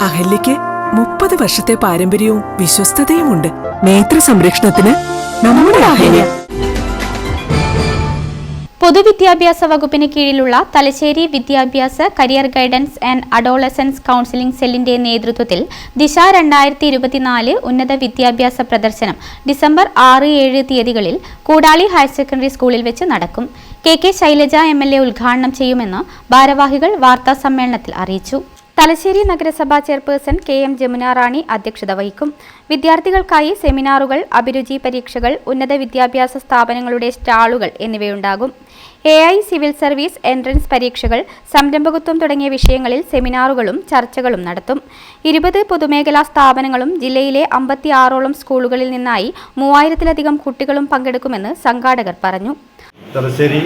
അഹല്യയ്ക്ക് 30 വർഷത്തെ പാരമ്പര്യവും വിശ്വസ്തതയുമുണ്ട്. നേത്ര സംരക്ഷണത്തിന് നമ്മുടെ അഹല്യ. പൊതുവിദ്യാഭ്യാസ വകുപ്പിന് കീഴിലുള്ള തലശ്ശേരി വിദ്യാഭ്യാസ career guidance and adolescence counselling സെല്ലിന്റെ നേതൃത്വത്തിൽ ദിശ 2024 ഉന്നത വിദ്യാഭ്യാസ പ്രദർശനം ഡിസംബർ 6-7 തീയതികളിൽ കൂടാളി ഹയർ സെക്കൻഡറി സ്കൂളിൽ വെച്ച് നടക്കും. കെ ശൈലജ MLA ഉദ്ഘാടനം ചെയ്യുമെന്ന് ഭാരവാഹികൾ വാർത്താസമ്മേളനത്തിൽ അറിയിച്ചു. തലശ്ശേരി നഗരസഭാ ചെയർപേഴ്സൺ KM ജമുന റാണി അധ്യക്ഷത വഹിക്കും. വിദ്യാർത്ഥികൾക്കായി സെമിനാറുകൾ, അഭിരുചി പരീക്ഷകൾ, ഉന്നത വിദ്യാഭ്യാസ സ്ഥാപനങ്ങളുടെ സ്റ്റാളുകൾ എന്നിവയുണ്ടാകും. AI സിവിൽ സർവീസ് എൻട്രൻസ് പരീക്ഷകൾ, സംരംഭകത്വം തുടങ്ങിയ വിഷയങ്ങളിൽ സെമിനാറുകളും ചർച്ചകളും നടത്തും. 20 പൊതുമേഖലാ സ്ഥാപനങ്ങളും ജില്ലയിലെ 56ഓളം സ്കൂളുകളിൽ നിന്നായി 3000-ലധികം കുട്ടികളും പങ്കെടുക്കുമെന്ന് സംഘാടകർ പറഞ്ഞു. തലശ്ശേരി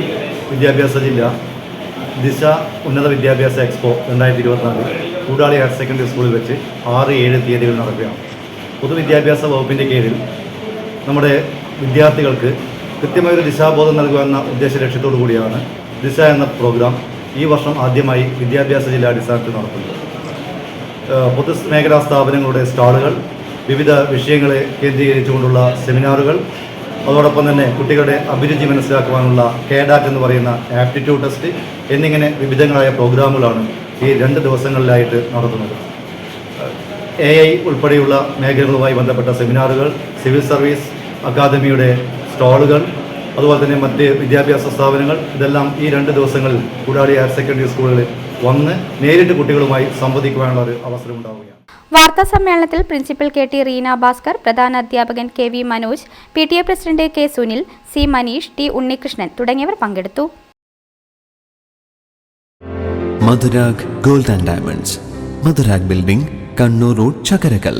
വിദ്യാഭ്യാസ ജില്ല ദിശ ഉന്നത വിദ്യാഭ്യാസ എക്സ്പോ 2024 കൂടാളി ഹയർ സെക്കൻഡറി സ്കൂളിൽ വെച്ച് 6-7 തീയതികൾ നടക്കുകയാണ്. പൊതുവിദ്യാഭ്യാസ വകുപ്പിൻ്റെ കീഴിൽ നമ്മുടെ വിദ്യാർത്ഥികൾക്ക് കൃത്യമായൊരു ദിശാബോധം നൽകുക എന്ന ഉദ്ദേശ ലക്ഷ്യത്തോടു കൂടിയാണ് ദിശ എന്ന പ്രോഗ്രാം ഈ വർഷം ആദ്യമായി വിദ്യാഭ്യാസ ജില്ലാടിസ്ഥാനത്തിൽ നടത്തുന്നത്. പൊതുമേഖലാ സ്ഥാപനങ്ങളുടെ സ്റ്റാളുകൾ, വിവിധ വിഷയങ്ങളെ കേന്ദ്രീകരിച്ചുകൊണ്ടുള്ള സെമിനാറുകൾ, അതോടൊപ്പം തന്നെ കുട്ടികളുടെ അഭിരുചി മനസ്സിലാക്കുവാനുള്ള KDAT എന്ന് പറയുന്ന ആപ്റ്റിറ്റ്യൂഡ് ടെസ്റ്റ് എന്നിങ്ങനെ വിവിധങ്ങളായ പ്രോഗ്രാമുകളാണ് ഈ 2 ദിവസങ്ങളിലായിട്ട് നടത്തുന്നത്. AI ഉൾപ്പെടെയുള്ള മേഖലകളുമായി ബന്ധപ്പെട്ട സെമിനാറുകൾ, സിവിൽ സർവീസ് അക്കാദമിയുടെ സ്റ്റാളുകൾ, അതുപോലെ തന്നെ മറ്റ് വിദ്യാഭ്യാസ സ്ഥാപനങ്ങൾ, ഇതെല്ലാം ഈ 2 ദിവസങ്ങളിൽ കൂടാളി ഹയർ സെക്കൻഡറി സ്കൂളുകളിൽ വന്ന് നേരിട്ട് കുട്ടികളുമായി സംവദിക്കുവാനുള്ള ഒരു അവസരമുണ്ടാവുകയാണ്. വാർത്താ സമ്മേളനത്തിൽ പ്രിൻസിപ്പൽ KT റീന ഭാസ്കർ, പ്രധാന അധ്യാപകൻ KV Manoj, PTA president K Sunil, C Manish, T Unnikrishnan തുടങ്ങിയവർ പങ്കെടുത്തു. Madhurag gold and diamonds, Madhurag building, Kannur road, Chakkarakal.